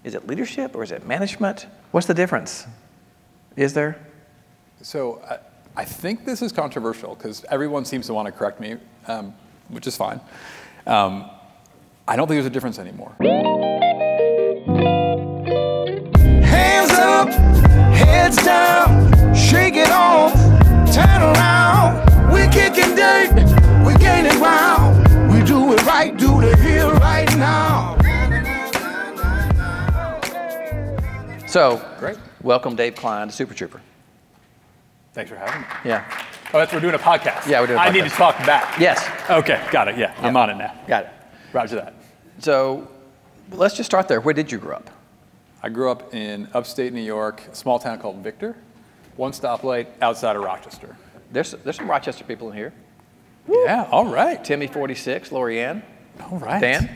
Is it leadership or is it management? What's the difference? Is there? So I think this is controversial because everyone seems to want to correct me, which is fine. I don't think there's a difference anymore. Hands up, heads down, shake it off, turn around. We're kicking dirt, we're gaining ground. We do it right, do the here right now. So, Great. Welcome Dave Kline to Super TRUEper. Thanks for having me. Yeah. Oh, we're doing a podcast. Yeah, we're doing a podcast. I need to talk back. Yes. Okay, got it. Yeah, I'm on it now. Got it. Roger that. So, let's just start there. Where did you grow up? I grew up in upstate New York, a small town called Victor, one stoplight outside of Rochester. There's some Rochester people in here. Yeah, all right. Timmy 46, Lorianne. All right. Dan?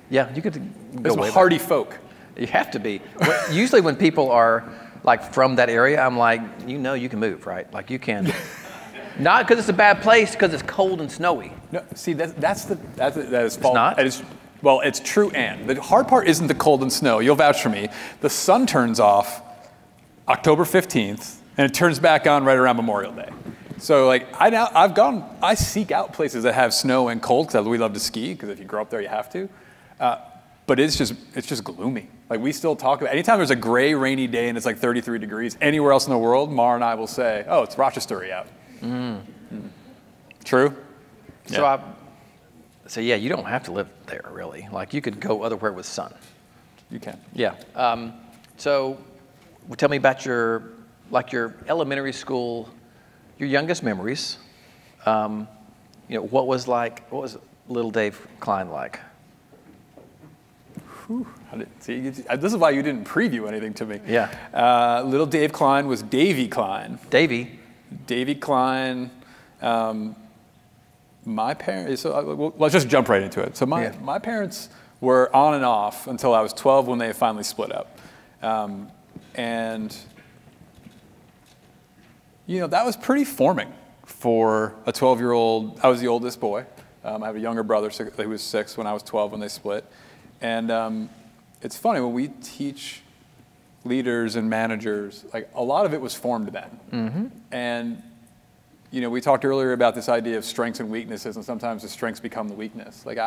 Yeah, you could There's go some way back. hardy folk. You have to be. Usually when people are like from that area, I'm like, you know you can move, right? Like you can. Not because it's a bad place, because it's cold and snowy. No, see, that is false. It's not? It is, well, it's true and. The hard part isn't the cold and snow. You'll vouch for me. The sun turns off October 15th, and it turns back on right around Memorial Day. So like I seek out places that have snow and cold because we love to ski, because if you grow up there, you have to. But it's just gloomy. Like we still talk about, anytime there's a gray, rainy day and it's like 33 degrees, anywhere else in the world, Mar and I will say, oh, it's Rochester out. True? So yeah, you don't have to live there really. Like you could go otherwhere with sun. You can. Yeah. So tell me about your elementary school, your youngest memories. What was little Dave Kline like? This is why you didn't preview anything to me. Yeah. Little Dave Kline was Davy Kline. Davy Kline. My parents. So let's just jump right into it. So my parents were on and off until I was 12 when they finally split up, and that was pretty forming for a 12-year-old. I was the oldest boy. I have a younger brother who was 6 when I was 12 when they split. And it's funny, when we teach leaders and managers, like a lot of it was formed then. Mm-hmm. And, we talked earlier about this idea of strengths and weaknesses, and sometimes the strengths become the weakness. Like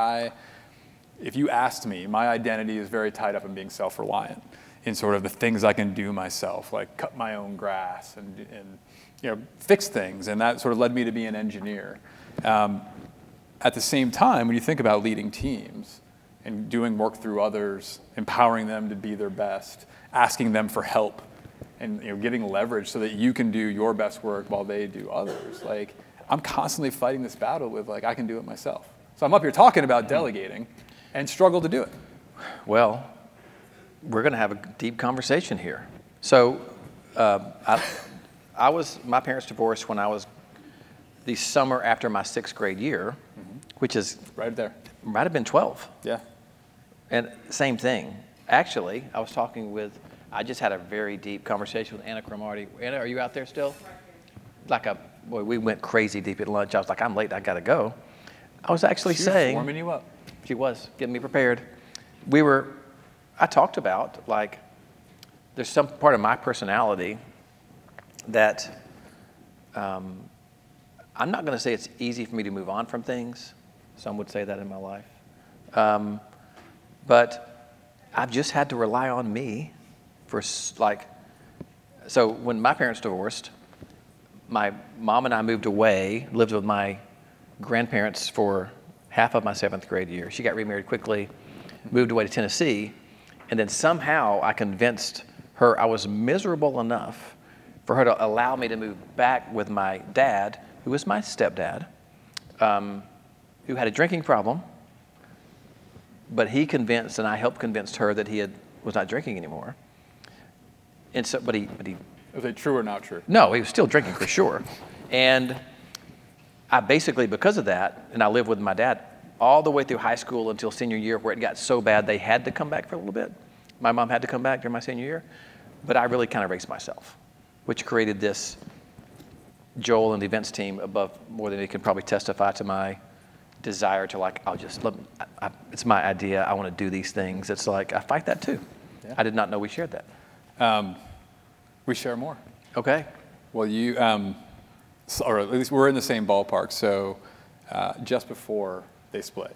if you asked me, my identity is very tied up in being self-reliant in sort of the things I can do myself, like cut my own grass and fix things. And that sort of led me to be an engineer. At the same time, when you think about leading teams, and doing work through others, empowering them to be their best, asking them for help, and giving leverage so that you can do your best work while they do others. Like, I'm constantly fighting this battle with I can do it myself. So I'm up here talking about delegating and struggle to do it. Well, we're gonna have a deep conversation here. So my parents divorced when I was the summer after my 6th grade year, which is right there. Might have been 12. Yeah. And same thing. Actually, I just had a very deep conversation with Anna Cromartie. Anna, are you out there still? We went crazy deep at lunch. I was like, I'm late, I gotta go. I was actually saying. She was warming you up. She was, getting me prepared. I talked about, there's some part of my personality that, I'm not gonna say it's easy for me to move on from things. Some would say that in my life. But I've just had to rely on me so when my parents divorced, my mom and I moved away, lived with my grandparents for half of my 7th grade year. She got remarried quickly, moved away to Tennessee, and then somehow I convinced her I was miserable enough for her to allow me to move back with my dad, who was my stepdad, who had a drinking problem, but he convinced, and I helped convince her that he was not drinking anymore. And so, but he. Was it true or not true? No, he was still drinking for sure. And I basically, because of that, and I lived with my dad all the way through high school until senior year, where it got so bad they had to come back for a little bit. My mom had to come back during my senior year, but I really kind of raised myself, which created this Joel and the events team above more than he can probably testify to my desire to it's my idea, I want to do these things. It's like, I fight that too. I did not know we shared that. We share more. Okay. Well, you, or at least we're in the same ballpark. So just before they split,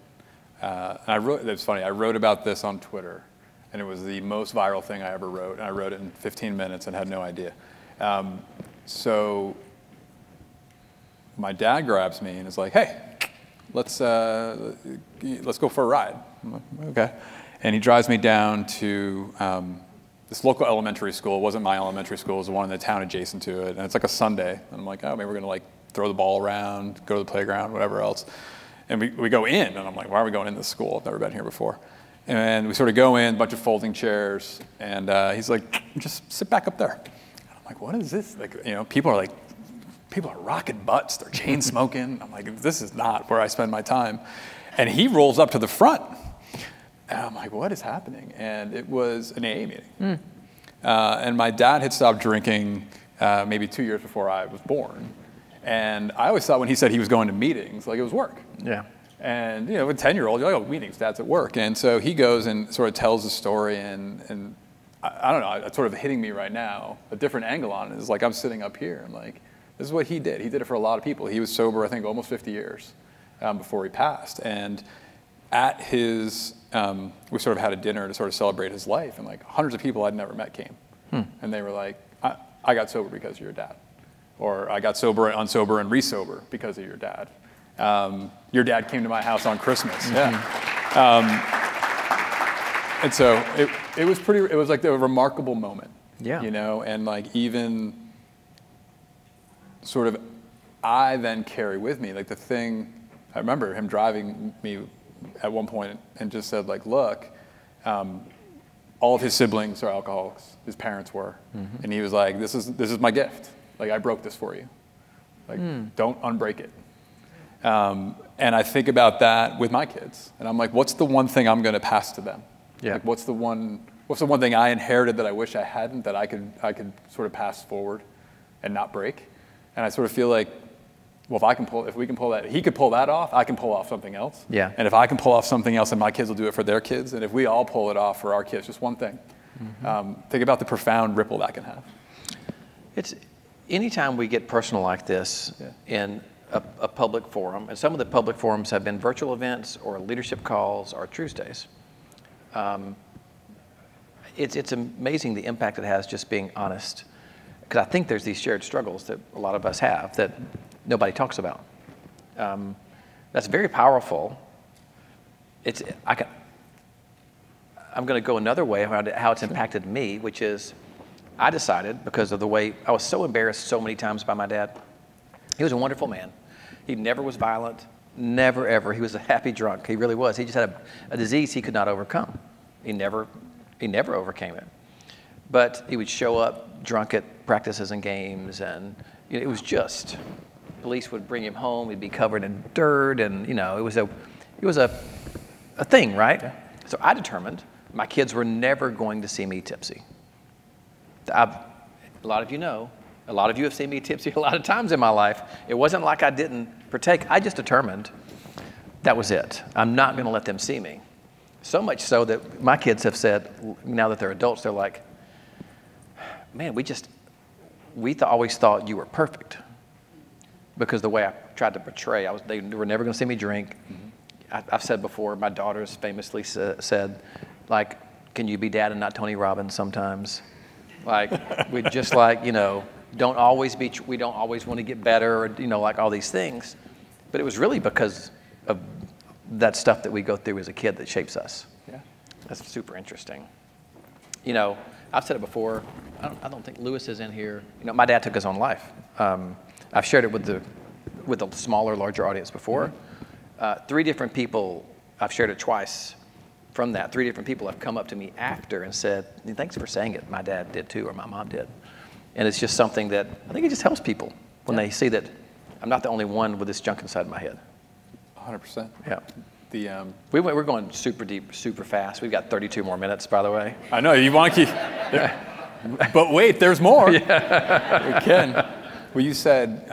and it's funny, I wrote about this on Twitter, and it was the most viral thing I ever wrote, and I wrote it in 15 minutes and had no idea. So my dad grabs me and is like, hey, let's go for a ride. I'm like, okay. And he drives me down to this local elementary school. It wasn't my elementary school, it was the one in the town adjacent to it. And it's like a Sunday. And I'm like, oh, maybe we're gonna like throw the ball around, go to the playground, whatever else. And we go in, and I'm like, why are we going in this school? I've never been here before. And we sort of go in, a bunch of folding chairs, and he's like, just sit back up there. And I'm like, what is this? Like, you know, people are rocking butts, they're chain smoking. I'm like, this is not where I spend my time. And he rolls up to the front. And I'm like, what is happening? And it was an AA meeting. And my dad had stopped drinking maybe 2 years before I was born. And I always thought when he said he was going to meetings, like it was work. Yeah. And, you know, with a 10-year-old, you're like, oh, meetings, Dad's at work. And so he goes and sort of tells the story, and I don't know, it's sort of hitting me right now. A different angle on it is like I'm sitting up here. I'm like, this is what he did. He did it for a lot of people. He was sober, I think, almost 50 years before he passed. And at his, we sort of had a dinner to sort of celebrate his life, and like hundreds of people I'd never met came. And they were like, I got sober because of your dad. Or I got sober and unsober and re-sober because of your dad. Your dad came to my house on Christmas. And so it was like a remarkable moment. Yeah. You know, and like even sort of I then carry with me, like the thing, I remember him driving me at one point and just said like, look, all of his siblings are alcoholics, his parents were. And he was like, this is my gift. Like, I broke this for you. Like, don't unbreak it. And I think about that with my kids. And I'm like, what's the one thing I'm going to pass to them? Yeah. Like, what's the one thing I inherited that I wish I hadn't, that I could sort of pass forward and not break? And I sort of feel like, well, if we can pull that, he could pull that off, I can pull off something else. Yeah. And if I can pull off something else, then my kids will do it for their kids. And if we all pull it off for our kids, just one thing. Think about the profound ripple that can have. It's anytime we get personal like this in a public forum, and some of the public forums have been virtual events or leadership calls or Truce Days. It's amazing the impact it has just being honest. Because I think there's these shared struggles that a lot of us have that nobody talks about. That's very powerful. I'm going to go another way around how it's impacted me, which is I decided, because of the way I was so embarrassed so many times by my dad. He was a wonderful man. He never was violent, never ever. He was a happy drunk. He really was. He just had a disease he could not overcome. He never overcame it. But he would show up drunk at practices and games, and it was just, police would bring him home. He'd be covered in dirt, and it was a thing, right? Yeah. So I determined my kids were never going to see me tipsy. A lot of you know, a lot of you have seen me tipsy a lot of times in my life. It wasn't like I didn't partake. I just determined that was it. I'm not going to let them see me. So much so that my kids have said, now that they're adults, they're like, man, we always thought you were perfect. Because the way I tried to portray, they were never going to see me drink. I've said before, my daughters famously said, like, can you be dad and not Tony Robbins sometimes? Like, we just like, we don't always want to get better, or, like all these things. But it was really because of that stuff that we go through as a kid that shapes us. Yeah. That's super interesting. I've said it before, I don't think Lewis is in here. My dad took his own life. I've shared it with a smaller, larger audience before. 3 different people, I've shared it twice from that. 3 different people have come up to me after and said, thanks for saying it. My dad did too, or my mom did. And it's just something that, I think it just helps people when they see that I'm not the only one with this junk inside my head. 100%. Yeah. We're going super deep, super fast. We've got 32 more minutes, by the way. I know, you want to keep, but wait, there's more. Yeah. We can. Well, you said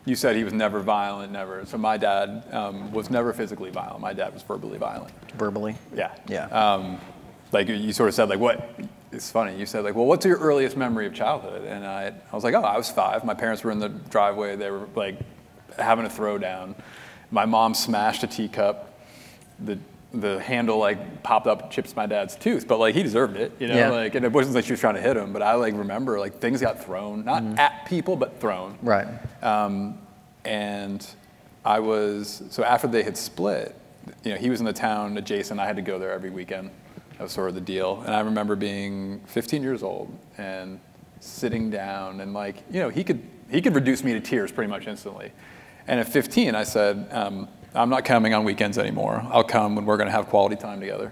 he was never violent, never. So my dad was never physically violent. My dad was verbally violent. Verbally? Yeah. Yeah. like you sort of said, like what, it's funny, you said like, well, what's your earliest memory of childhood? And I was like, oh, I was 5. My parents were in the driveway. They were like having a throwdown. My mom smashed a teacup. The handle like popped up, chips my dad's tooth, but like he deserved it, you know. Yeah. Like, and it wasn't like she was trying to hit him, but I like remember like things got thrown, not at people, but thrown. Right. And I was, so after they had split, you know, he was in the town adjacent. I had to go there every weekend. That was sort of the deal. And I remember being 15 years old and sitting down and like, you know, he could reduce me to tears pretty much instantly. And at 15, I said, I'm not coming on weekends anymore. I'll come when we're going to have quality time together.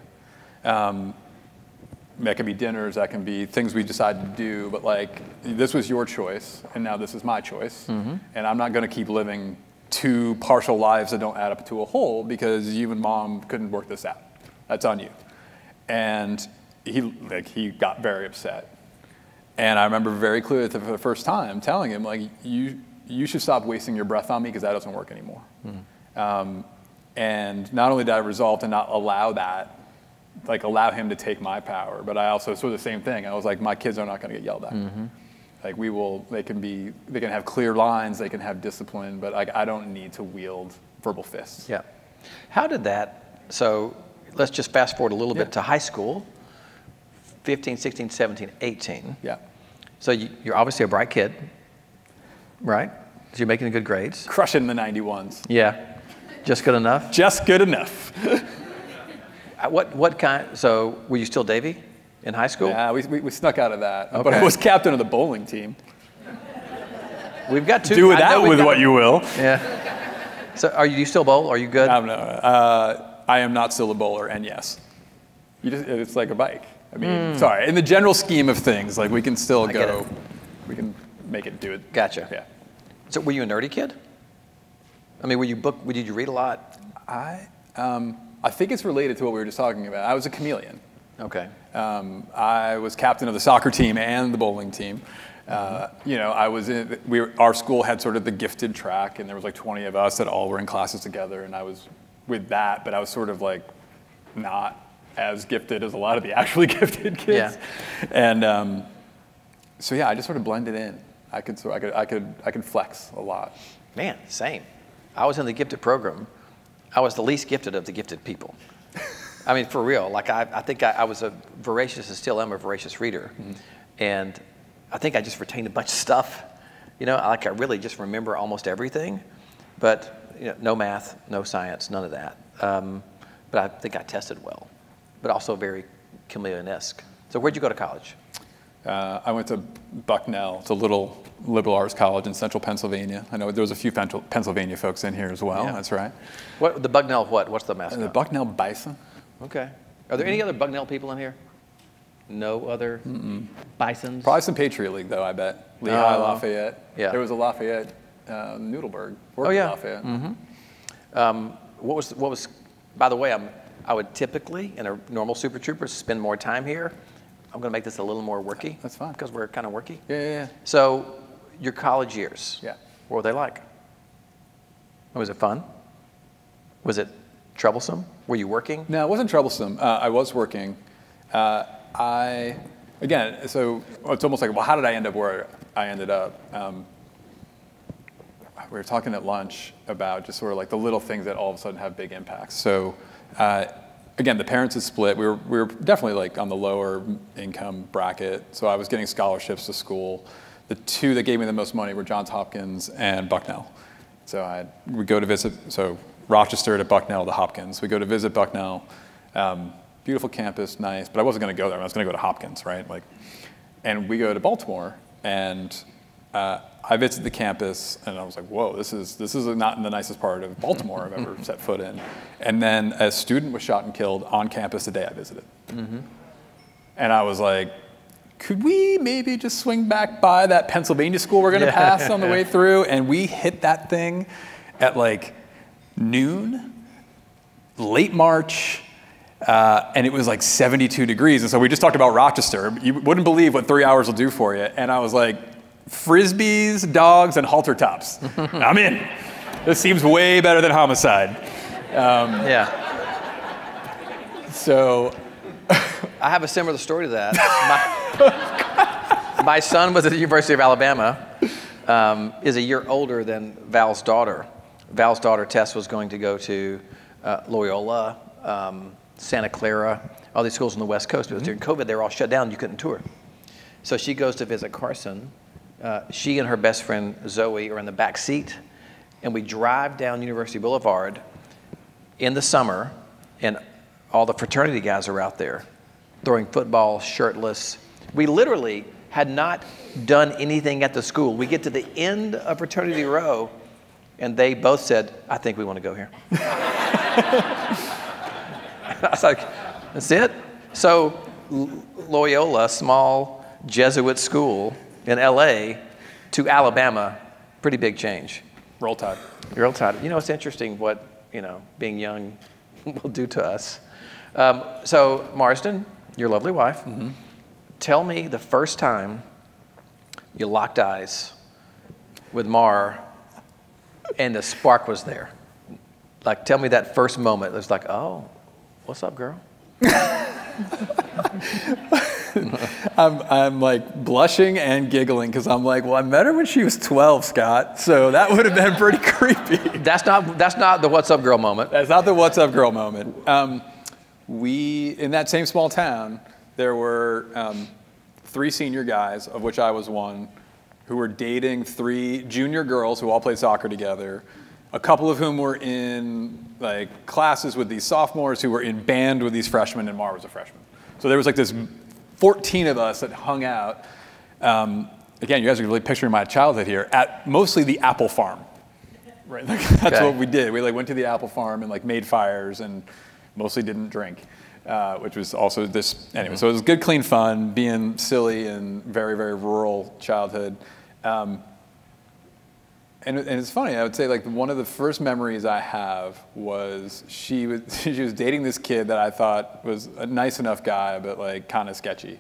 That can be dinners, that can be things we decide to do, but like, this was your choice, and now this is my choice. And I'm not going to keep living 2 partial lives that don't add up to a whole because you and mom couldn't work this out. That's on you. And he got very upset. And I remember very clearly for the first time telling him, like, you should stop wasting your breath on me because that doesn't work anymore. And not only did I resolve to not allow that, like allow him to take my power, but I also saw the same thing. I was like, my kids are not going to get yelled at. Like they can have clear lines, they can have discipline, but like I don't need to wield verbal fists. Yeah. How did that, so let's just fast forward a little bit to high school, 15, 16, 17, 18. Yeah. So you're obviously a bright kid, right? So you're making good grades. Crushing the 91s. Yeah. Just good enough? Just good enough. What kind, so were you still Davy in high school? Yeah, we snuck out of that. Okay. But I was captain of the bowling team. We've got 2. Do with that with what you will. Yeah. So do you still bowl? Are you good? I am not still a bowler, and yes. It's like a bike. I mean, sorry, in the general scheme of things, like we can still go, we can make it do it. Gotcha. Yeah. So were you a nerdy kid? I mean, did you read a lot? I think it's related to what we were just talking about. I was a chameleon. Okay. I was captain of the soccer team and the bowling team. You know, our school had sort of the gifted track, and there was like 20 of us that all were in classes together, and I was with that, but I was sort of like not as gifted as a lot of the actually gifted kids. Yeah. And so yeah, I just sort of blended in. I could flex a lot. Man, same. I was in the gifted program. I was the least gifted of the gifted people. I mean, for real. Like I think I was a voracious, and still am a voracious reader. And I think I just retained a bunch of stuff. You know, like I really just remember almost everything. But you know, no math, no science, none of that. But I think I tested well, but also very chameleon-esque. So where'd you go to college? I went to Bucknell. It's a little liberal arts college in central Pennsylvania. I know there was a few Pennsylvania folks in here as well. Yeah. That's right. The Bucknell what? What's the mascot? The Bucknell Bison. Okay. Are there any other Bucknell people in here? No other Bisons? Probably some Patriot League, though, I bet. Lehigh, Lafayette. Yeah. There was a Lafayette, Noodleburg. Lafayette. What was, by the way, I would typically, in a normal Super Trooper, spend more time here. I'm going to make this a little more worky. That's fine. Because we're kind of worky. Yeah. So your college years, yeah. What were they like? Was it fun? Was it troublesome? Were you working? No, it wasn't troublesome. I was working. Again, so it's almost like, well, how did I end up where I ended up? We were talking at lunch about just sort of like the little things that all of a sudden have big impacts. So again, the parents had split. We were definitely like on the lower income bracket. So I was getting scholarships to school. The 2 that gave me the most money were Johns Hopkins and Bucknell. So we go to visit, so Rochester to Bucknell to Hopkins. We go to visit Bucknell. Beautiful campus, nice, but I wasn't going to go there. I was going to go to Hopkins, right? And we go to Baltimore, and I visited the campus, and I was like, whoa, this is not in the nicest part of Baltimore I've ever set foot in. And then a student was shot and killed on campus the day I visited. And I was like, could we maybe just swing back by that Pennsylvania school we're going to pass on the way through? And we hit that thing at like noon, late March, and it was like 72 degrees. And so we just talked about Rochester. You wouldn't believe what 3 hours will do for you. And I was like, Frisbees, dogs, and halter tops. I'm in. This seems way better than homicide. Yeah. So I have a similar story to that. My son was at the University of Alabama, is a year older than Val's daughter. Val's daughter, Tess, was going to go to Loyola, Santa Clara, all these schools on the West Coast. But during COVID, they were all shut down. You couldn't tour. So she goes to visit Carson. She and her best friend, Zoe, are in the back seat. And we drive down University Boulevard in the summer, and all the fraternity guys are out there throwing football, shirtless. We literally had not done anything at the school. We get to the end of fraternity row, and they both said, I think we want to go here. I was like, that's it? So Loyola, small Jesuit school in LA, to Alabama, pretty big change. Roll Tide. Roll Tide. You know, it's interesting what, you know, being young will do to us. So Marsden, your lovely wife, tell me the first time you locked eyes with Mar and the spark was there. Like, tell me that first moment. It was like, oh, what's up, girl? I'm like blushing and giggling because I'm like, well, I met her when she was 12, Scott. So that would have been pretty creepy. That's not the what's up, girl moment. That's not the what's up, girl moment. In that same small town, there were 3 senior guys, of which I was one, who were dating 3 junior girls who all played soccer together. A couple of whom were in like classes with these sophomores who were in band with these freshmen, and Mar was a freshman. So there was like this 14 of us that hung out. Again, you guys are really picturing my childhood here at mostly the apple farm. Right, like, that's what we did. We like went to the apple farm and like made fires and mostly didn't drink, which was also this anyway. So it was good, clean fun, being silly and very, very rural childhood. And it's funny, I would say like one of the first memories I have was she was dating this kid that I thought was a nice enough guy, but like kind of sketchy.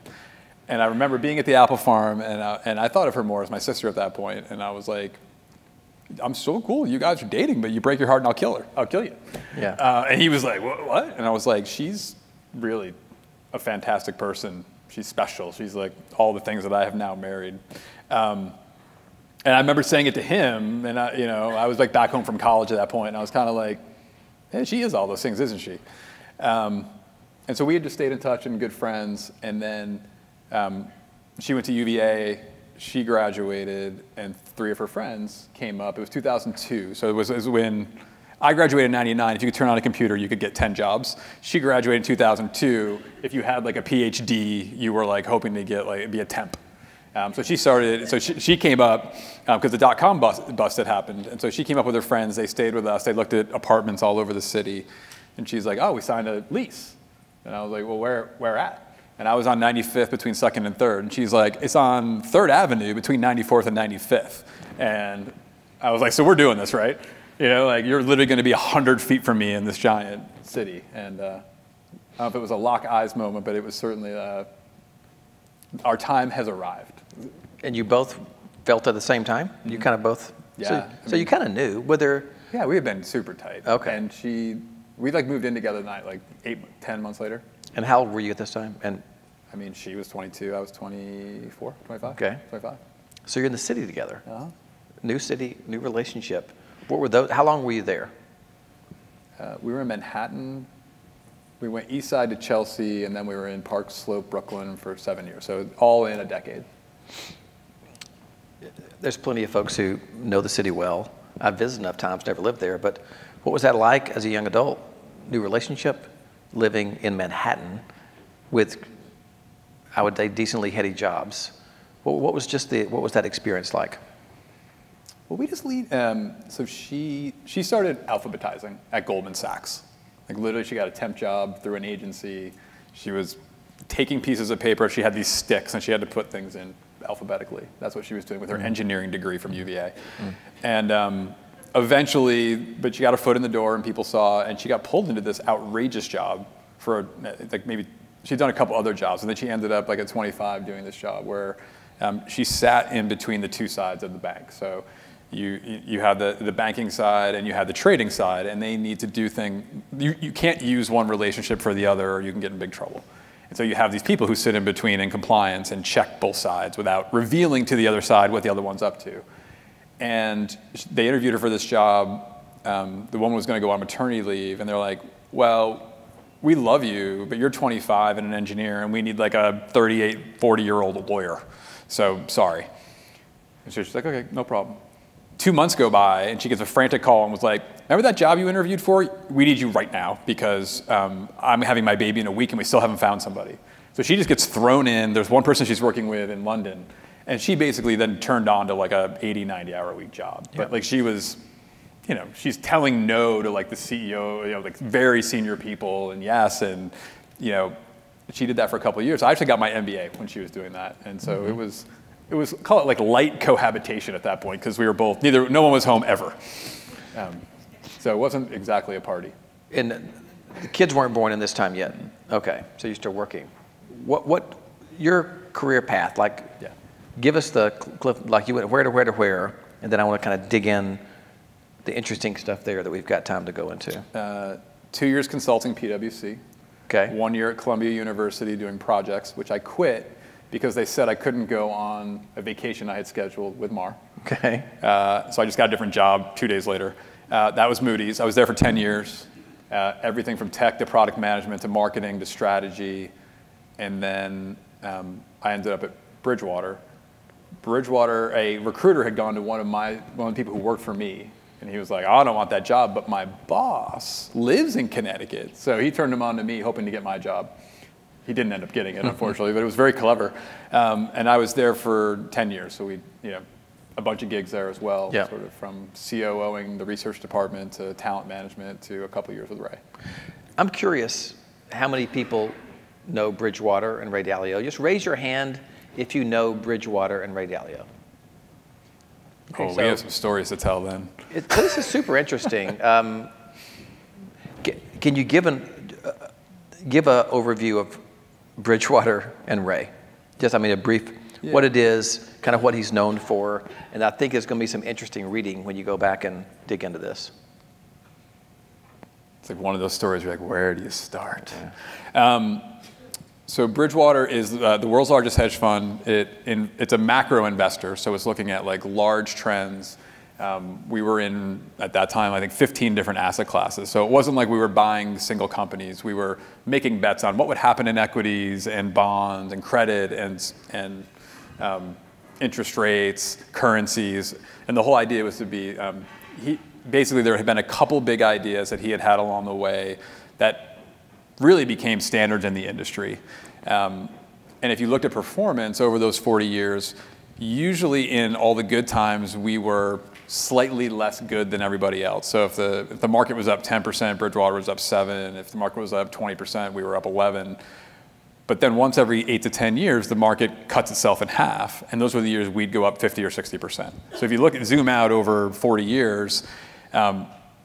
And I remember being at the apple farm, and I thought of her more as my sister at that point, and I was like, I'm so cool, you guys are dating, but you break your heart and I'll kill her. I'll kill you. Yeah. And he was like, what? And I was like, she's really a fantastic person. She's special. She's like all the things that I have now married. And I remember saying it to him, and I was like back home from college at that point, and I was kind of like, hey, she is all those things, isn't she? And so we had just stayed in touch and good friends, and then she went to UVA, she graduated, and 3 of her friends came up. It was 2002, so it was when I graduated in 99. If you could turn on a computer, you could get 10 jobs. She graduated in 2002. If you had like a PhD, you were like hoping to get like be a temp. So she started, so she came up because the dot-com bust had happened. And so she came up with her friends. They stayed with us. They looked at apartments all over the city. And she's like, oh, we signed a lease. And I was like, well, where at? And I was on 95th between 2nd and 3rd. And she's like, it's on 3rd Avenue between 94th and 95th. And I was like, so we're doing this, right? You know, like you're literally going to be 100 feet from me in this giant city. And I don't know if it was a lock eyes moment, but it was certainly our time has arrived. And you both felt at the same time? You kind of both? Yeah. So you kind of knew whether... Yeah, we had been super tight. Okay. And we like moved in together like 10 months later. And how old were you at this time? And I mean, she was 22, I was 24, 25. Okay. 25. So you're in the city together. Uh-huh. New city, new relationship. What were those? How long were you there? We were in Manhattan. We went east side to Chelsea, and then we were in Park Slope, Brooklyn for 7 years. So all in a decade. There's plenty of folks who know the city well. I've visited enough times, never lived there. But what was that like as a young adult? New relationship, living in Manhattan with, I would say, decently heady jobs. What was that experience like? Well, we just lead. So she started alphabetizing at Goldman Sachs. Like literally, she got a temp job through an agency. She was taking pieces of paper. She had these sticks, and she had to put things in alphabetically. That's what she was doing with her engineering degree from UVA. And eventually, but she got her foot in the door, and people saw, and she got pulled into this outrageous job for like maybe she'd done a couple other jobs, and then she ended up like at 25 doing this job where she sat in between the 2 sides of the bank. So you have the banking side and you have the trading side, and they need to do things. You can't use one relationship for the other, or you can get in big trouble. And so you have these people who sit in between in compliance and check both sides without revealing to the other side what the other one's up to. And they interviewed her for this job. The woman was going to go on maternity leave, and they're like, well, we love you, but you're 25 and an engineer, and we need like a 38, 40-year-old lawyer. So sorry. And so she's like, okay, no problem. 2 months go by, and she gets a frantic call and was like, remember that job you interviewed for? We need you right now because I'm having my baby in a week and we still haven't found somebody. So she just gets thrown in. There's one person she's working with in London, and she basically then turned on to like a 80, 90-hour a week job. Yeah. But like she was, you know, she's telling no to like the CEO, you know, like very senior people, and yes, and you know, she did that for a couple of years. I actually got my MBA when she was doing that, and so it was call it like light cohabitation at that point because we were both no one was home ever, so it wasn't exactly a party. And the kids weren't born in this time yet. Okay, so you're still working. What your career path like? Yeah. Give us the cliff, like you went where to where, and then I want to kind of dig in the interesting stuff there that we've got time to go into. 2 years consulting PwC. Okay. 1 year at Columbia University doing projects, which I quit because they said I couldn't go on a vacation I had scheduled with Mar. Okay. So I just got a different job 2 days later. That was Moody's. I was there for 10 years. Everything from tech to product management to marketing to strategy. And then I ended up at Bridgewater. Bridgewater, a recruiter had gone to one of the people who worked for me. And he was like, oh, I don't want that job, but my boss lives in Connecticut. So he turned him on to me, hoping to get my job. He didn't end up getting it, unfortunately, but it was very clever. And I was there for 10 years. So we, you know, a bunch of gigs there as well, yeah. Sort of from COOing the research department to talent management to a couple of years with Ray. I'm curious how many people know Bridgewater and Ray Dalio. Just raise your hand if you know Bridgewater and Ray Dalio. Okay, we have some stories to tell then. This is super interesting. Can you give an overview of Bridgewater and Ray? Just, I mean, a brief, yeah. What it is, kind of what he's known for, and I think it's going to be some interesting reading when you go back and dig into this. It's like one of those stories where you're like, where do you start? Yeah. So Bridgewater is the world's largest hedge fund. It's a macro investor, so it's looking at like large trends. We were in, at that time, I think 15 different asset classes. So it wasn't like we were buying single companies. We were making bets on what would happen in equities and bonds and credit and interest rates, currencies. And the whole idea was to be, basically there had been a couple big ideas that he had along the way that really became standards in the industry. And if you looked at performance over those 40 years, usually in all the good times, we were slightly less good than everybody else. So if the market was up 10%, Bridgewater was up 7%. If the market was up 20%, we were up 11%. But then once every 8 to 10 years, the market cuts itself in half. And those were the years we'd go up 50 or 60%. So if you zoom out over 40 years,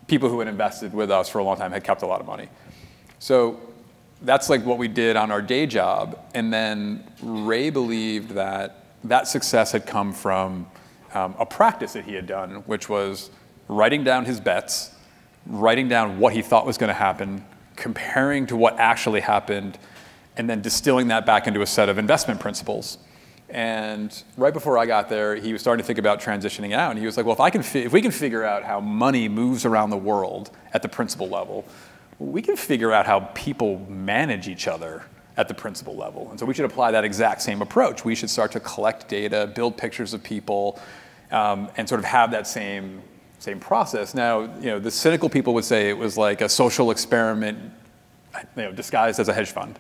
people who had invested with us for a long time had kept a lot of money. So that's like what we did on our day job. And then Ray believed that that success had come from a practice that he had done, which was writing down his bets, writing down what he thought was going to happen, comparing to what actually happened, and then distilling that back into a set of investment principles. And right before I got there, he was starting to think about transitioning out. And he was like, well, if we can figure out how money moves around the world at the principal level, we can figure out how people manage each other at the principal level. And so we should apply that exact same approach. We should start to collect data, build pictures of people, and sort of have that same process. Now, you know, the cynical people would say it was like a social experiment, you know, disguised as a hedge fund,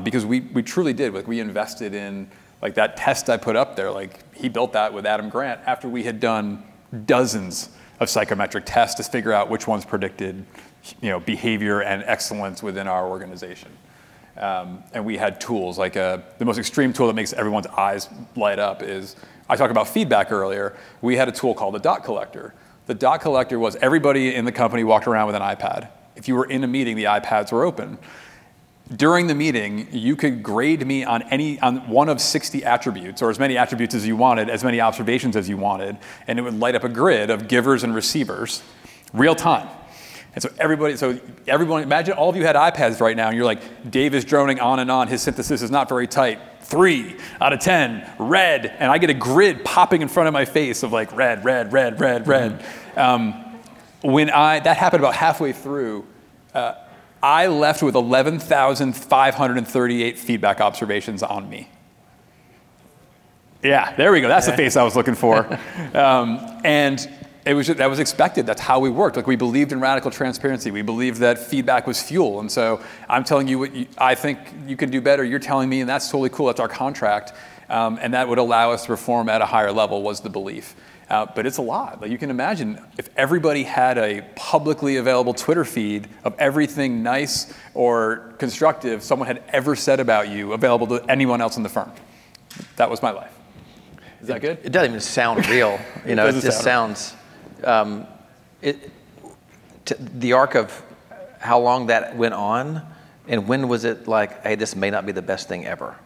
because we truly did. Like, we invested in, like, that test I put up there. Like, he built that with Adam Grant after we had done dozens of psychometric tests to figure out which ones predicted, you know, behavior and excellence within our organization. And we had tools, like the most extreme tool that makes everyone's eyes light up is, I talked about feedback earlier. We had a tool called the dot collector. The dot collector was everybody in the company walked around with an iPad. If you were in a meeting, the iPads were open. During the meeting, you could grade me on one of 60 attributes, or as many attributes as you wanted, as many observations as you wanted, and it would light up a grid of givers and receivers, real time. And so everyone, imagine all of you had iPads right now, and you're like, Dave is droning on and on. His synthesis is not very tight. 3 out of 10, red. And I get a grid popping in front of my face of like red, red, red, red, red. That happened about halfway through, I left with 11,538 feedback observations on me. Yeah, there we go. That's the face I was looking for. And that was expected. That's how we worked. Like, we believed in radical transparency. We believed that feedback was fuel. And so I'm telling you what I think you can do better. You're telling me, and that's totally cool. That's our contract. And that would allow us to perform at a higher level, was the belief. But it's a lot. Like, you can imagine if everybody had a publicly available Twitter feed of everything nice or constructive someone had ever said about you available to anyone else in the firm. That was my life. Is that good? It doesn't even sound real. You know, it just sounds, the arc of how long that went on, and when was it like, hey, this may not be the best thing ever?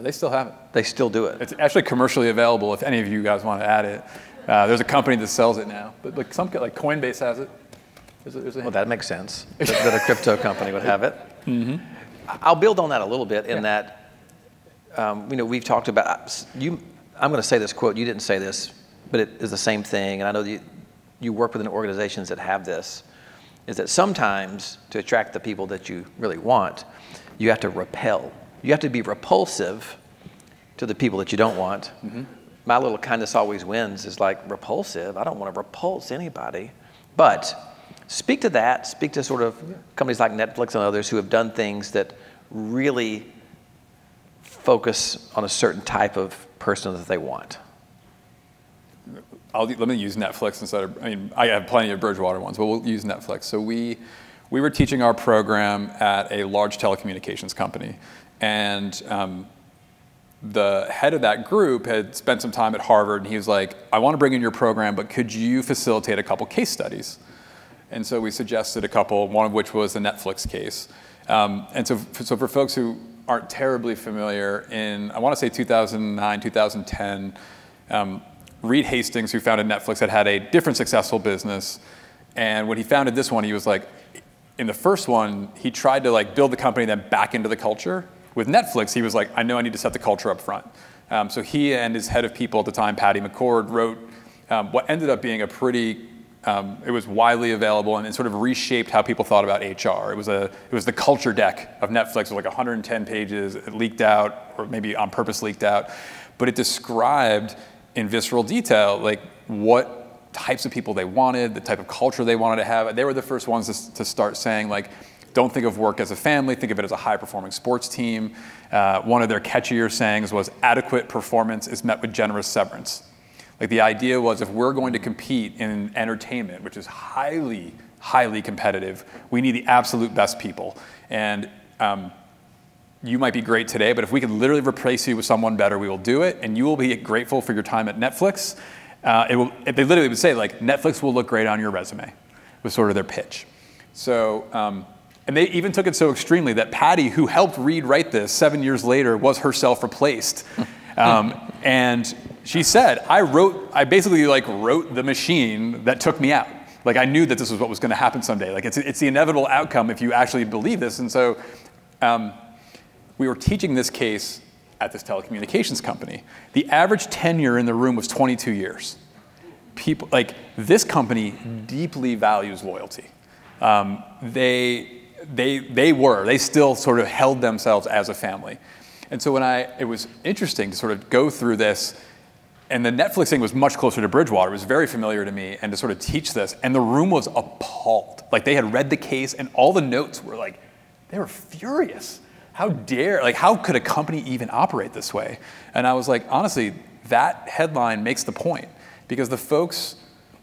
They still have it. They still do it. It's actually commercially available if any of you guys want to add it. There's a company that sells it now, but like Coinbase has it. Well, that makes sense, that a crypto company would have it. Mm-hmm. I'll build on that a little bit in that, you know, we've talked about, I'm going to say this quote, you didn't say this, but it is the same thing, and I know that you work within organizations that have this, is that sometimes to attract the people that you really want, you have to repel. You have to be repulsive to the people that you don't want. Mm-hmm. My little kindness always wins is like, repulsive? I don't want to repulse anybody. But speak to that. Speak to sort of companies like Netflix and others who have done things that really focus on a certain type of person that they want. Let me use Netflix instead of, I have plenty of Bridgewater ones, but we'll use Netflix. So we were teaching our program at a large telecommunications company. And the head of that group had spent some time at Harvard, and he was like, I want to bring in your program, but could you facilitate a couple case studies? And so we suggested a couple, one of which was the Netflix case. And so for folks who aren't terribly familiar, I want to say 2009, 2010, Reed Hastings, who founded Netflix, had a different successful business. And when he founded this one, he was like, in the first one, he tried to like build the company then back into the culture. With Netflix, he was like, I know I need to set the culture up front. So he and his head of people at the time, Patty McCord, wrote what ended up being a pretty, it was widely available, and it sort of reshaped how people thought about HR. It was the culture deck of Netflix. It was like 110 pages. It leaked out, or maybe on purpose leaked out. But it described in visceral detail like what types of people they wanted, the type of culture they wanted to have. They were the first ones to start saying, like, don't think of work as a family, think of it as a high-performing sports team. One of their catchier sayings was, adequate performance is met with generous severance. Like, the idea was, if we're going to compete in entertainment, which is highly, highly competitive, we need the absolute best people. And you might be great today, but if we can literally replace you with someone better, we will do it, and you will be grateful for your time at Netflix. They literally would say, like, Netflix will look great on your resume, was sort of their pitch. So, and they even took it so extremely that Patty, who helped Reed write this 7 years later, was herself replaced. And she said, I basically like wrote the machine that took me out. Like, I knew that this was what was going to happen someday. Like, it's the inevitable outcome if you actually believe this. And so we were teaching this case at this telecommunications company. The average tenure in the room was 22 years. People, like, this company deeply values loyalty. They still sort of held themselves as a family. And so it was interesting to sort of go through this, and the Netflix thing was much closer to Bridgewater. It was very familiar to me, and to sort of teach this, and the room was appalled. Like, they had read the case, and all the notes were like, they were furious. How could a company even operate this way? And I was like, honestly, that headline makes the point, because the folks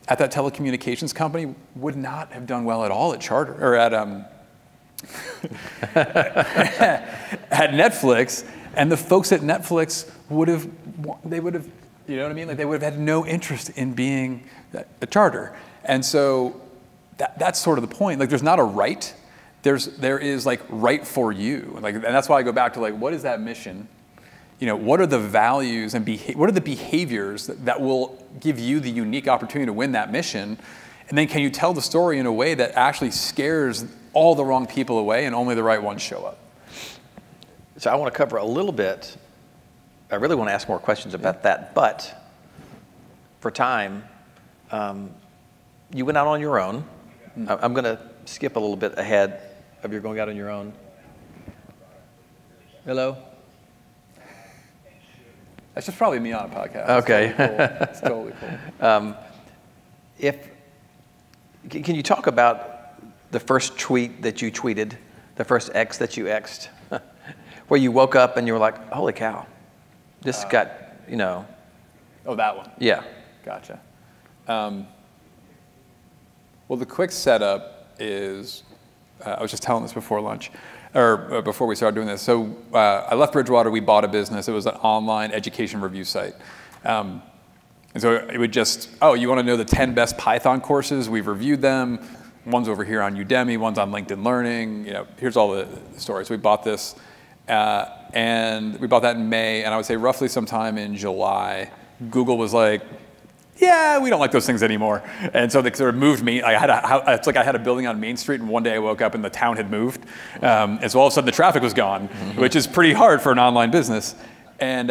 at that telecommunications company would not have done well at all at Charter, or at at Netflix, and the folks at Netflix would have, you know what I mean? Like, they would have had no interest in being a Charter. And so that's sort of the point. Like, there's not a right. There is like right for you. Like, and that's why I go back to, like, what is that mission? You know, what are the values and what are the behaviors that will give you the unique opportunity to win that mission? And then can you tell the story in a way that actually scares all the wrong people away and only the right ones show up? So I want to cover a little bit. I really want to ask more questions about that, but for time, you went out on your own. I'm going to skip a little bit ahead of your going out on your own. Hello? That's just probably me on a podcast. Okay. It's totally cool. Can you talk about the first tweet that you tweeted, the first X that you X'd, where you woke up and you were like, holy cow, this got, you know. Oh, that one? Yeah. Gotcha. Well, the quick setup is, I was just telling this before lunch, or before we started doing this. So I left Bridgewater, we bought a business. It was an online education review site. And so it would just, oh, you want to know the 10 best Python courses? We've reviewed them. One's over here on Udemy, one's on LinkedIn Learning. You know, here's all the stories. We bought this, and we bought that in May, and I would say roughly sometime in July, Google was like, yeah, we don't like those things anymore. And so they sort of moved me. It's like I had a building on Main Street, and one day I woke up and the town had moved. And so all of a sudden the traffic was gone, which is pretty hard for an online business. And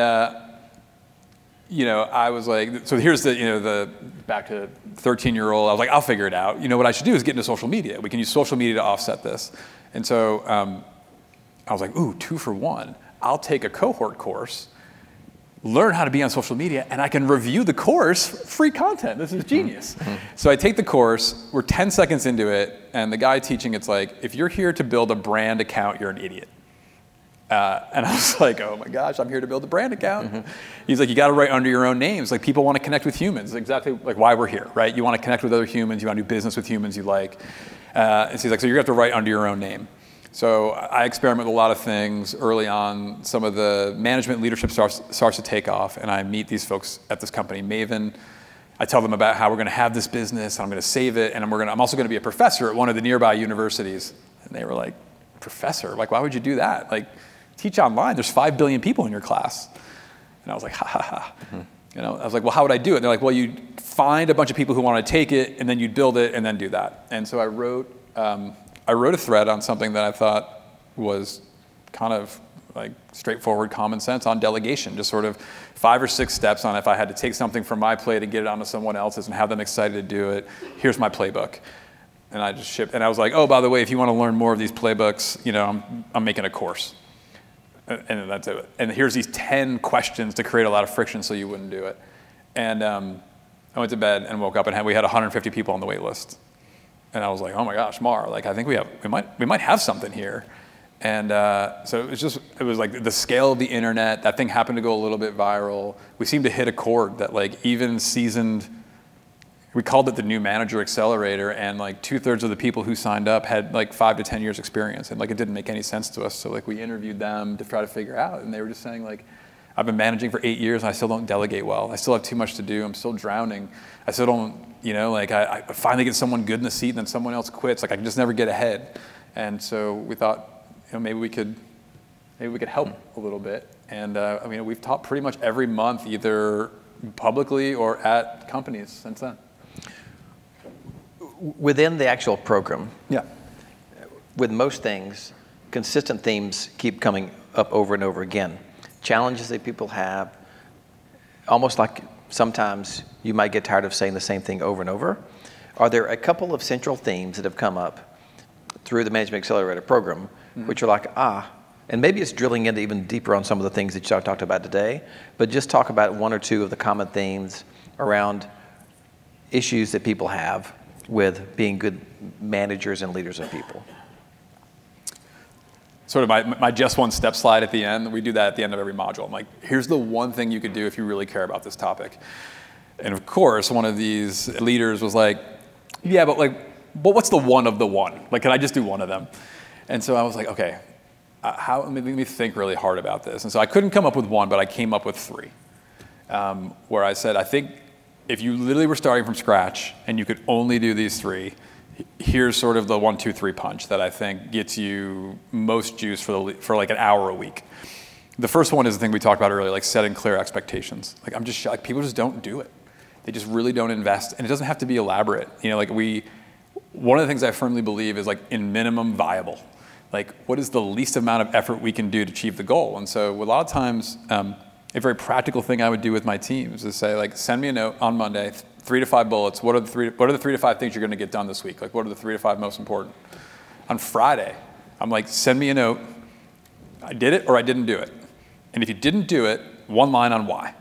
you know, I was like, so here's the, you know, the back to 13-year-old. I was like, I'll figure it out. You know, what I should do is get into social media. We can use social media to offset this. And so I was like, ooh, 2 for 1. I'll take a cohort course, learn how to be on social media, and I can review the course, free content. This is genius. So I take the course, we're 10 seconds into it, and the guy teaching, it's like, if you're here to build a brand account, you're an idiot. And I was like, oh my gosh, I'm here to build a brand account. He's like, you got to write under your own names. Like, people want to connect with humans. Exactly like why we're here, right? You want to connect with other humans. You want to do business with humans you like. And so he's like, so you're going to have to write under your own name. So I experiment with a lot of things early on. Some of the management leadership starts to take off, and I meet these folks at this company, Maven. I tell them about how we're going to have this business, and I'm going to save it, and I'm also going to be a professor at one of the nearby universities. And they were like, professor? Like, why would you do that? Like, teach online. There's 5 billion people in your class. And I was like, ha, ha, ha. You know, I was like, well, how would I do it? And they're like, well, you'd find a bunch of people who want to take it, and then you'd build it, and then do that. And so I wrote a thread on something that I thought was kind of like straightforward common sense on delegation, just sort of 5 or 6 steps on if I had to take something from my plate and get it onto someone else's and have them excited to do it. Here's my playbook. And I just shipped, and I was like, oh, by the way, if you want to learn more of these playbooks, you know, I'm making a course. And that's it. And here's these 10 questions to create a lot of friction so you wouldn't do it. And I went to bed and woke up, and we had 150 people on the wait list. And I was like, oh my gosh, Mar, like, I think we might have something here. And so it was like the scale of the internet. That thing happened to go a little bit viral. We seemed to hit a chord that, like, even seasoned, we called it the new manager accelerator, and like 2/3 of the people who signed up had like 5 to 10 years experience, and like it didn't make any sense to us. So like we interviewed them to try to figure out, and they were just saying like, I've been managing for 8 years and I still don't delegate well. I still have too much to do. I'm still drowning. I still don't, you know, like I finally get someone good in the seat and then someone else quits. Like I can just never get ahead. And so we thought, you know, maybe we could help a little bit. And I mean, we've taught pretty much every month, either publicly or at companies since then. Within the actual program, yeah, with most things, consistent themes keep coming up over and over again. Challenges that people have, almost like sometimes you might get tired of saying the same thing over and over. Are there a couple of central themes that have come up through the Management Accelerator program, which are like, and maybe it's drilling into even deeper on some of the things that you talked about today, but just talk about 1 or 2 of the common themes around issues that people have with being good managers and leaders of people. Sort of my just one step slide at the end. We do that at the end of every module. I'm like, here's the one thing you could do if you really care about this topic. And of course, one of these leaders was like, yeah, but what's the one of the one? Like, can I just do one of them? And so I was like, okay, let me think really hard about this. And so I couldn't come up with one, but I came up with 3, where I said, I think if you literally were starting from scratch and you could only do these 3, here's sort of the 1, 2, 3 punch that I think gets you most juice for like an hour a week. The first one is the thing we talked about earlier, like setting clear expectations. Like I'm just shocked, people just don't do it. They just really don't invest, and it doesn't have to be elaborate. You know, like one of the things I firmly believe is like in minimum viable. Like, what is the least amount of effort we can do to achieve the goal? And so a lot of times, a very practical thing I would do with my teams is say, like, send me a note on Monday, 3 to 5 bullets. What are the 3 to 5 things you're going to get done this week? Like, what are the 3 to 5 most important? On Friday, I'm like, send me a note. I did it or I didn't do it. And if you didn't do it, 1 line on why.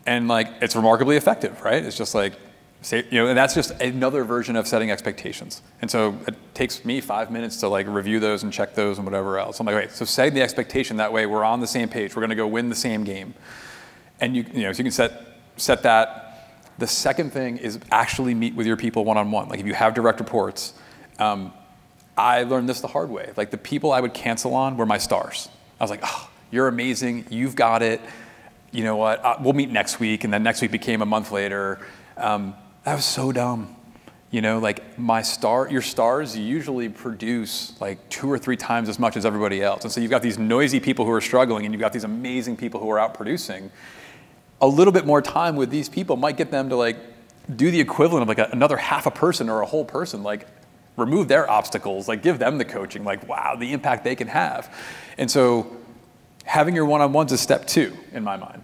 And like, it's remarkably effective, right? It's just like, say, you know, and that's just another version of setting expectations. And so it takes me 5 minutes to like review those and check those and whatever else. I'm like, wait, so setting the expectation that way, we're on the same page. We're going to go win the same game. And you know, so you can set that. The second thing is actually meet with your people one-on-one. Like if you have direct reports, I learned this the hard way. Like the people I would cancel on were my stars. I was like, oh, you're amazing. You've got it. You know what? We'll meet next week. And then next week became a month later. That was so dumb. You know, like your stars usually produce like 2 or 3 times as much as everybody else. And so you've got these noisy people who are struggling and you've got these amazing people who are out producing. A little bit more time with these people might get them to like do the equivalent of like another half a person or a whole person, like remove their obstacles, like give them the coaching, like wow, the impact they can have. And so having your one-on-ones is step 2 in my mind.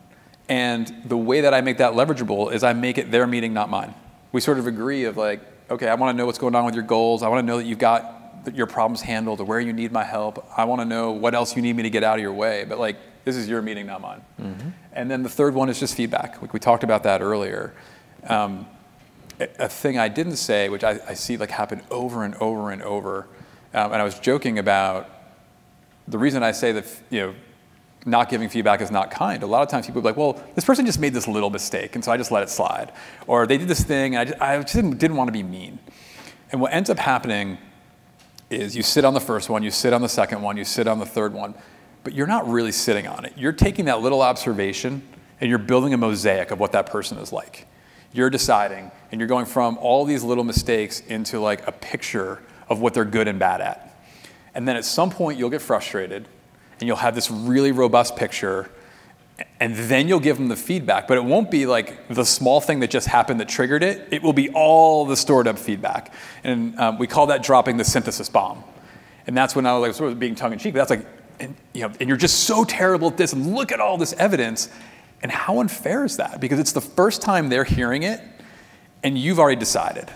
And the way that I make that leverageable is I make it their meeting, not mine. We sort of agree of like, okay, I want to know what's going on with your goals. I want to know that you've got your problems handled or where you need my help. I want to know what else you need me to get out of your way. But like, this is your meeting, not mine. Mm-hmm. And then the third one is just feedback. Like we talked about that earlier. A thing I didn't say, which I see like happen over and over and over, and I was joking about the reason I say that, you know, not giving feedback is not kind. A lot of times people are like, well, this person just made this little mistake, and so I just let it slide. Or they did this thing, and I just didn't want to be mean. And what ends up happening is you sit on the first one, you sit on the second one, you sit on the third one, but you're not really sitting on it. You're taking that little observation, and you're building a mosaic of what that person is like. You're deciding, and you're going from all these little mistakes into like a picture of what they're good and bad at. And then at some point, you'll get frustrated, and you'll have this really robust picture, and then you'll give them the feedback. But it won't be like the small thing that just happened that triggered it. It will be all the stored up feedback. And we call that dropping the synthesis bomb. And that's when I was like, sort of being tongue-in-cheek, but that's like, and you're just so terrible at this, and look at all this evidence. And how unfair is that? Because it's the first time they're hearing it, and you've already decided.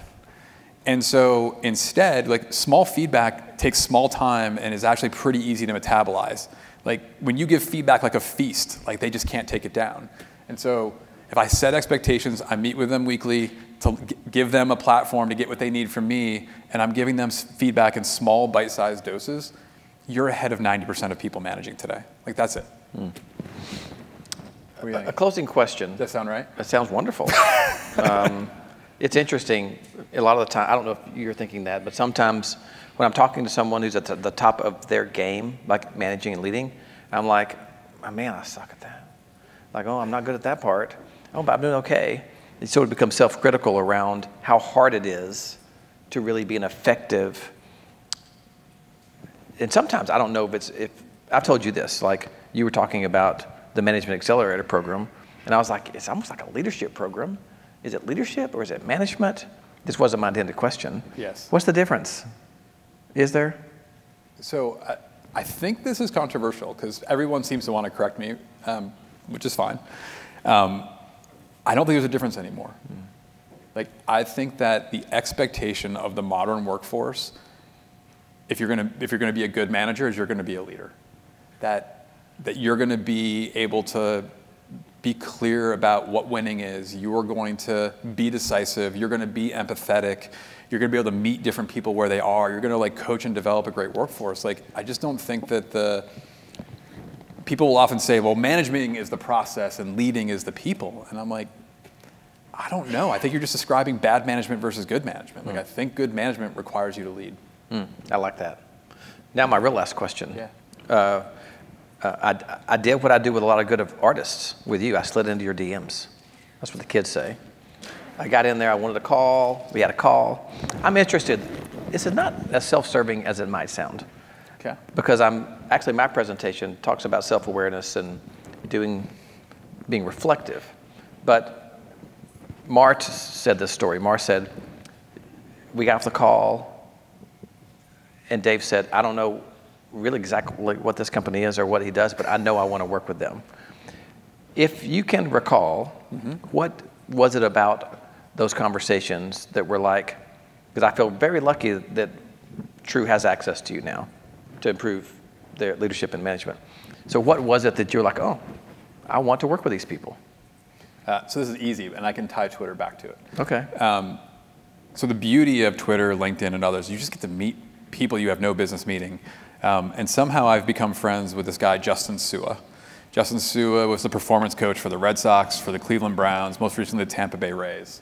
And so instead, like small feedback takes small time and is actually pretty easy to metabolize. Like when you give feedback like a feast, like they just can't take it down. And so if I set expectations, I meet with them weekly to give them a platform to get what they need from me, and I'm giving them feedback in small bite-sized doses, you're ahead of 90% of people managing today. Like that's it. A closing question. Does that sound right? That sounds wonderful. It's interesting, a lot of the time, I don't know if you're thinking that, but sometimes when I'm talking to someone who's at the top of their game, like managing and leading, I'm like, oh, man, I suck at that. Like, oh, I'm not good at that part. Oh, but I'm doing okay. It sort of becomes self-critical around how hard it is to really be an effective, and sometimes I don't know if I've told you this, like you were talking about the Management Accelerator program, and I was like, it's almost like a leadership program. Is it leadership or is it management? This wasn't my intended question. Yes. What's the difference? Is there? So I think this is controversial because everyone seems to want to correct me, which is fine. I don't think there's a difference anymore. Like I think that the expectation of the modern workforce, if you're going to be a good manager, is you're going to be a leader. That you're going to be able to be clear about what winning is. You're going to be decisive. You're going to be empathetic. You're going to be able to meet different people where they are. You're going to like coach and develop a great workforce. Like I just don't think that people will often say, well, managing is the process and leading is the people. And I'm like, I don't know. I think you're just describing bad management versus good management. Like I think good management requires you to lead. I like that. Now my real last question. Yeah. I did what I do with a lot of good artists with you. I slid into your DMs. That's what the kids say. I got in there. I wanted a call. We had a call. I'm interested. This is not as self-serving as it might sound. Okay. Because my presentation talks about self-awareness and being reflective. But Mart said this story. Mart said, we got off the call, and Dave said, I don't know really exactly what this company is or what he does, but I know I want to work with them. If you can recall, what was it about those conversations that were like, because I feel very lucky that True has access to you now to improve their leadership and management. So what was it that you're like, oh, I want to work with these people? So this is easy, and I can tie Twitter back to it. Okay. So the beauty of Twitter, LinkedIn, and others, you just get to meet people you have no business meeting. And somehow I've become friends with this guy, Justin Sua. Justin Sua was the performance coach for the Red Sox, for the Cleveland Browns, most recently the Tampa Bay Rays.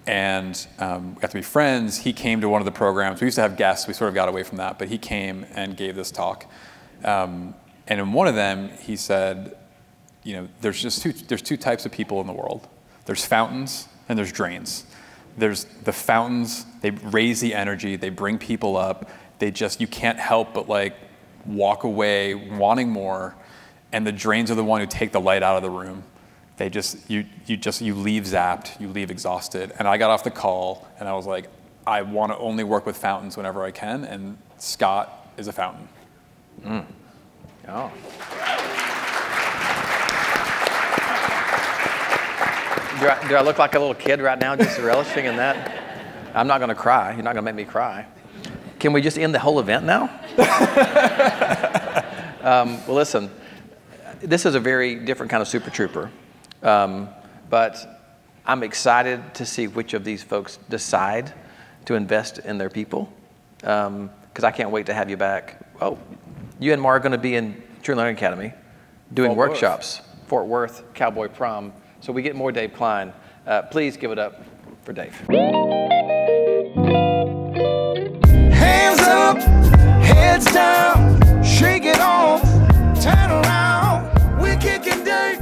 And we got to be friends. He came to one of the programs. We used to have guests. We sort of got away from that. But he came and gave this talk. And in one of them, he said, there's two types of people in the world. There's fountains and there's drains. There's the fountains, they raise the energy, they bring people up. You can't help but like walk away wanting more. And the drains are the one who take the light out of the room. You leave zapped, you leave exhausted. And I got off the call and I was like, I want to only work with fountains whenever I can. And Scott is a fountain. Oh. Do I look like a little kid right now just relishing in that? I'm not going to cry. You're not going to make me cry. Can we just end the whole event now? Well, listen, this is a very different kind of Super Trooper. But I'm excited to see which of these folks decide to invest in their people. Because I can't wait to have you back. Oh, you and Mar are going to be in True Learning Academy doing workshops. Fort Worth, Cowboy Prom. So we get more Dave Kline. Please give it up for Dave. Hands up, heads down, shake it off, turn around, we're kicking Dave.